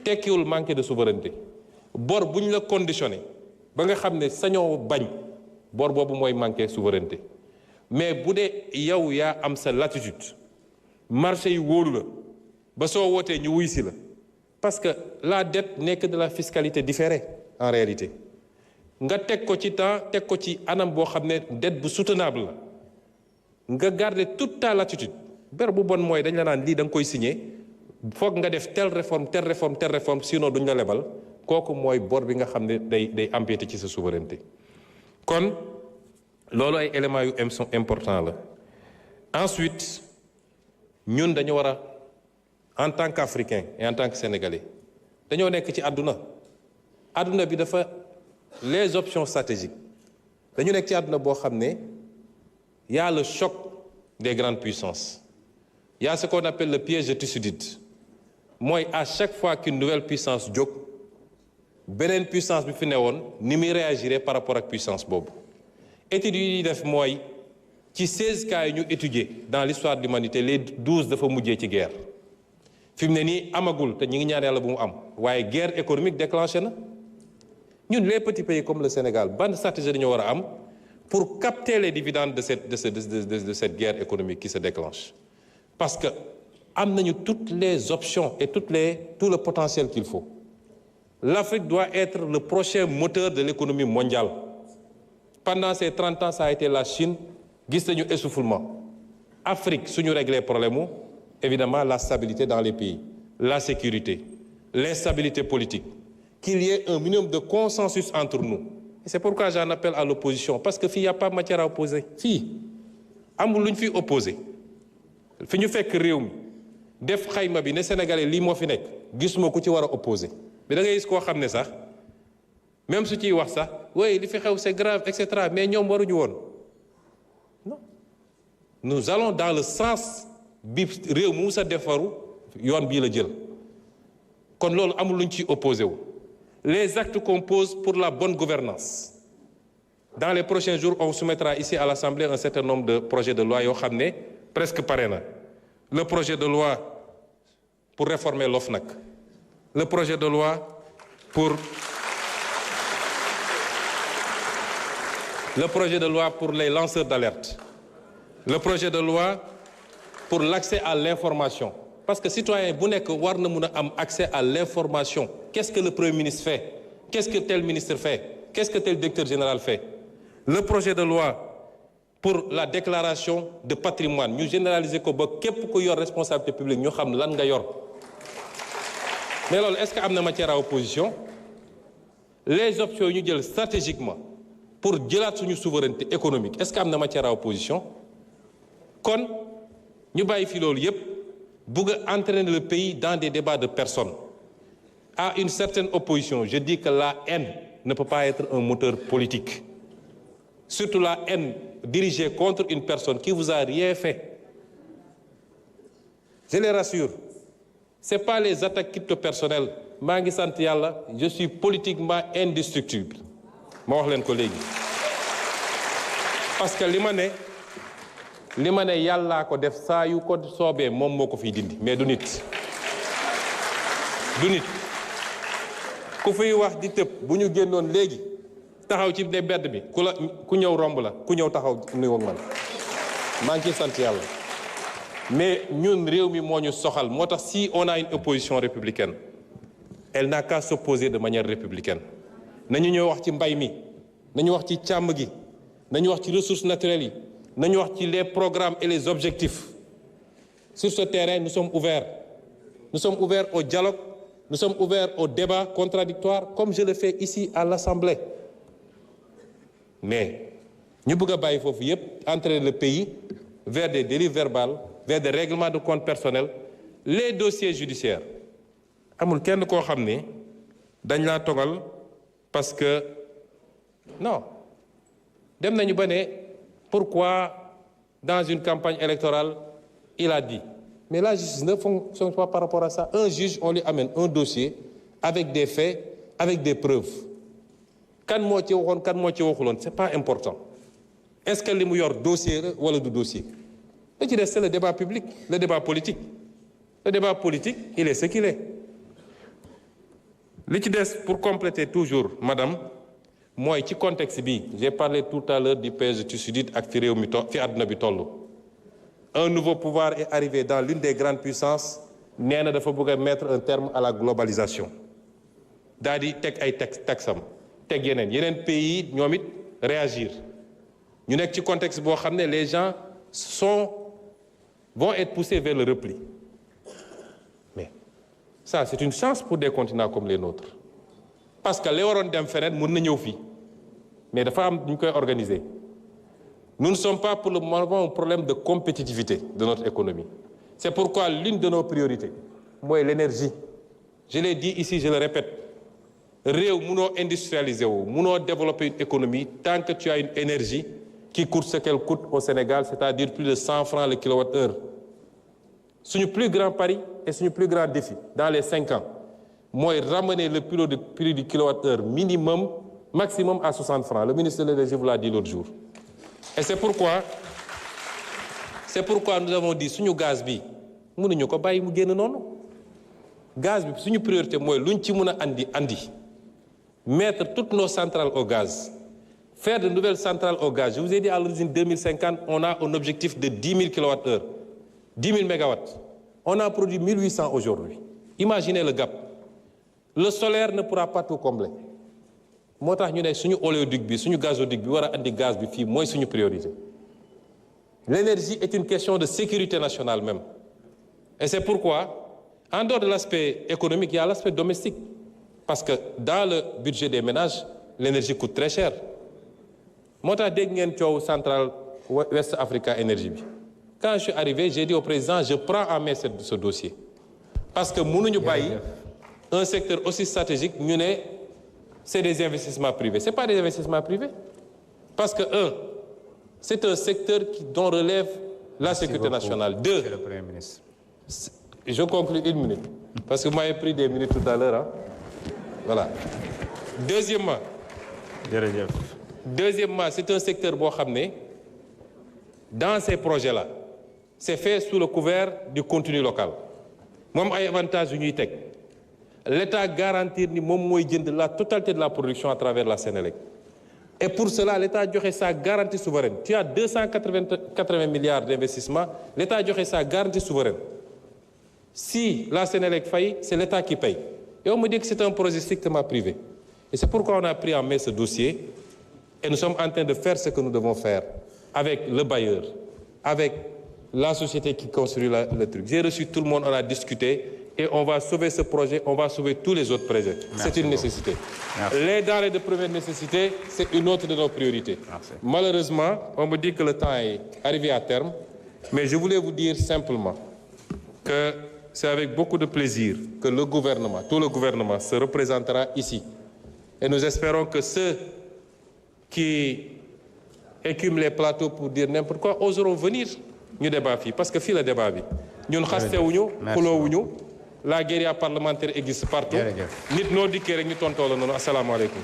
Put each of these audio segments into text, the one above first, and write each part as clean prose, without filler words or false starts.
tekkiwul manque de souveraineté bor bu ñu la conditionné ba nga xam ne sañoo bañ bor boobu mooy manqué souveraineté mais bu dee yow yaa am sa latitude marché yi wóolu la ba soo wootee ñu wuy si la parce que la dette n'est que de la fiscalité différée en réalité nga teg ko ci temps teg ko ci anam boo xam ne dette bu soutenable la nga garder toute ta latitude ber bu bon mooy dañ la naan lii da nga koy signer foog nga def telle réforme sinon duñ la lebal kooku mooy bor bi nga xam ne day empiéter ci sa souveraineté kon loolu ay éléments yu important la ensuite ñun dañu war a en tant qu'Africain et en tant que Sénégalais dañoo nekk ci àdduna bi dafa les options stratégiques dañu nekk ci àdduna boo xam ne y a le choc des grandes puissances il y a ce qu'on appelle le piège de Thucydide mooy à chaque fois qu'une nouvelle puissance jóg beneen puissance bi fi newoon ni muy réagirait par rapport ak puissance boobu études yi ñuy def mooy ci 16 cas yi ñu étudier dans l'histoire de l'humanité les 12 dafa mujjee ci guerre fi mu ne nii amagul te ñu ngi ñaan yàlla bu mu am waaye guerre économique déclenché na ñun les petits pays comme le Sénégal ban stratégie dañoo war a am pour capter les dividendes de cette guerre économique qui se déclenche parce que am nañu toutes les options et tout le potentiel qu'il faut l'Afrique doit être le prochain moteur de l'économie mondiale pendant ces 30 ans ça a été la Chine gis nañu essoufflement Afrique suñu régler problème mu évidemment la stabilité dans les pays la sécurité l'instabilité politique qu'il y ait un minimum de consensus entre nous et c'est pourquoi j'en appelle à l'opposition parce que fii y a pas matière à opposer fii amul lu ñu fi opposé fi ñu fekk réew mi def xayma bi ne Sénégalais lii moo fi nekk gisuma ku ci war a opposé mais da ngay gis koo xam ne sax même su ciy wax sax oui li fi xew c'est grave et cetera mais ñoom waruñu woon non nous allons dans le sens bi réew mu sa defaru yoon bii la jël kon loolu amul lu ñu ciy opposé wu les actes qu'on pose pour la bonne gouvernance dans les prochains jours on soumettra ici à l'Assemblée un certain nombre de projets de loi yoo xam ne presque pare na le projet de loi pour réformer l'OFNAC le projet de loi pour les lanceurs d'alerte le projet de loi pour l'accès à l'information parce que citoyen bu nekk war na mun a am accès à l'information qu'est-ce que le Premier ministre fait qu'est-ce que tel ministre fait qu'est-ce que tel directeur général fait le projet de loi pour la déclaration de patrimoine ñu généraliser ko ba képp ku yor responsabilité publique ñu xam lan nga yor mais loolu est-ce que am na matière à opposition les options yi ñu jël stratégiquement pour jëlaat suñu souveraineté économique est-ce que am na matière à opposition kon ñu bàyyi fi loolu yépp bëgg a entraîner le pays dans des débats de personnes à une certaine opposition je dis que la haine ne peut pas être un moteur politique surtout la haine dirigée contre une personne qui vous a rien fait je les rassure c'est pas les attaques crypto-personnelles maa ngi sant yàlla je suis politiquement indestructible ma wax leen ko léegi parce que li ma ne yàllaa ko def saa yu ko soobee moom moo ko fiy dindi mais du nit ku fiy wax di tëb bu ñu génnoon léegi taxaw ci de bedd bi ku ñëw romb la ku ñëw taxaw nuyu ak man maa ngi ciy sant yàlla mais ñun réew mi moo ñu soxal moo tax si on a une opposition républicaine elle n'a qu'à s'opposer de manière républicaine nañu ñëw wax ci mbay mi nañu wax ci càmm gi nañu wax ci ressources naturelles yi nañu wax ci les programmes et les objectifs sur ce terrain nous sommes ouverts au dialogue nous sommes ouverts au débat contradictoire comme je le fais ici à l'Assemblée mais ñu bëgg a bàyyi foofu yépp entraîner le pays vers des dérives verbales vers des règlements de compte personnels les dossiers judiciaires amul kenn koo xam ne dañ laa togal parce que non dem nañu ba ne pourquoi dans une campagne électorale il a dit mais la justice ne fonctionne pas par rapport à ça un juge on lui amène un dossier avec des faits avec des preuves kan moo ci waxoon kan moo ci waxuloon c'est pas important est-ce que li mu yor dossier la wala du dossier la ci des c'est le débat public le débat politique il est ce qu'il est li ci des pour compléter toujours madame mooy ci contexte bi j'ai parlé tout à l'heure du piège de Thucydide ak fi réew mi fi àdduna bi toll. Un nouveau pouvoir est arrivé dans l'une des grandes puissances nee na dafa bëgg a mettre un terme à la globalisation daal di teg ay taxam teg yeneen pays ñoom it réagir ñu nekk ci contexte boo xam ne les gens vont être poussés vers le repli mais ça c'est une chance pour des continents comme les nôtres parce que li waroon dem feneen mën na ñëw fii mais dafa am ñu koy organiser. Nous ne sommes pas pour le moment un problème de compétitivité de notre économie. C'est pourquoi l'une de nos priorités mooy l'énergie. Je l'ai dit ici, je le répète. Réew munoo industrialiser wu munoo développer une économie tant que tu as une énergie qui coûte ce qu'elle coûte au Sénégal, c'est-à-dire plus de 100 francs le kilowattheure. Suñu plus grand pari et suñu plus grand défi dans les 5 ans mooy ramener le prix du kilowattheure maximum à 60 francs. Le ministre de l'Énergie vous l'a dit l'autre jour. Et c'est pourquoi nous avons dit suñu gaz bi mënuñu ko bàyyi mu génn noonu gaz bi suñu priorité mooy luñ ci mën a andi mettre toutes nos centrales au gaz, faire de nouvelles centrales au gaz. Je vous ai dit à l'origine 2050, on a un objectif de 10 000 kWh, 10 000 MW. On a produit 1800 aujourd'hui. Imaginez le gap. Le solaire ne pourra pas tout combler. moo tax ñu ne suñu oléoduc bi suñu gazoduc bi war a andi gaz bi fii mooy suñu priorité. L'énergie est une question de sécurité nationale même. Et c'est pourquoi, en dehors de l'aspect économique, il y a l'aspect domestique. Parce que dans le budget des ménages, l'énergie coûte très cher. moo tax dégg ngeen coow Central West Africa Energy bi. Quand je suis arrivé, j'ai dit au président, je prends en main ce dossier. Parce que mënuñu bàyyi un secteur aussi stratégique ñu ne c'est des investissements privés. C'est pas des investissements privés. Parce que c'est un secteur dont relève la sécurité nationale. Deux, Monsieur le Premier ministre. Je conclue 1 minute. Parce que vous m'avez pris des minutes tout à l'heure. Hein? Voilà. Deuxièmement, c'est un secteur boo xam ne dans ces projets-là, c'est fait sous le couvert du contenu local. moom ay avantages yu ñuy teg. L'État garantir ni moom mooy jënd la totalité de la production à travers la Sénélec. Et pour cela, l'État joxe sa garantie souveraine. Tu as 280 milliards d'investissements, l'État joxe sa garantie souveraine. Si la Sénélec faillit, c'est l'État qui paye. Et on me dit que c'est un projet strictement privé. Et c'est pourquoi on a pris en main ce dossier et nous sommes en train de faire ce que nous devons faire avec le bailleur, avec la société qui construit le truc. J'ai reçu tout le monde, on a discuté. Et on va sauver ce projet, on va sauver tous les autres projets. C'est une nécessité. Les denrées de première nécessité, c'est une autre de nos priorités. Merci. Malheureusement, on me dit que le temps est arrivé à terme, mais je voulais vous dire simplement que c'est avec beaucoup de plaisir que le gouvernement, tout le gouvernement, se représentera ici. Et nous espérons que ceux qui écument les plateaux pour dire n'importe quoi oseront venir ñu débat fii parce que fii la débat bi ñun xastewuñu xuloowuñu la guérilla parlementaire existe partout. nit noo dikkee rek ñu tontoo la noonu asalaamaaleykum.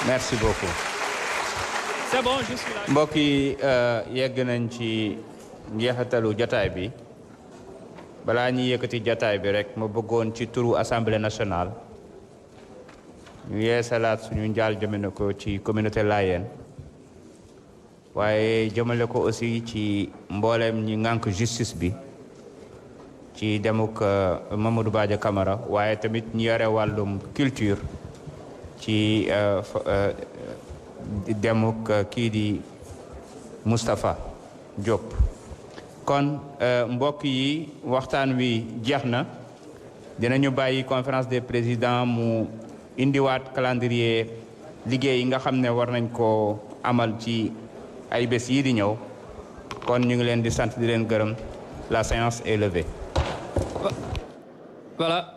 merci beaucoup. c'est bon je suis là. mbokk yi yegg nañ ci njeexitalu jotaay bi balaa ñuy yëkkati jotaay bi rek ma bëggoon ci turu assemblée nationale ñu yeesalaat suñu njaal jëmale ko ci communauté Layène waaye jëmale ko aussi ci mbooleem ñi ŋànk justice bi. ci demuk Mamadou Badia Camara waaye tamit ñu yore wàllum culture ci demuk kii di Moustapha Diop. kon mbokk yi waxtaan wi jeex na dinañu bàyyi conférence des présidents mu indiwaat calendrier liggéey yi nga xam ne war nañ ko amal ci ay bés yi di ñëw kon ñu ngi leen di sant di leen gërëm la séance est levée. Voilà.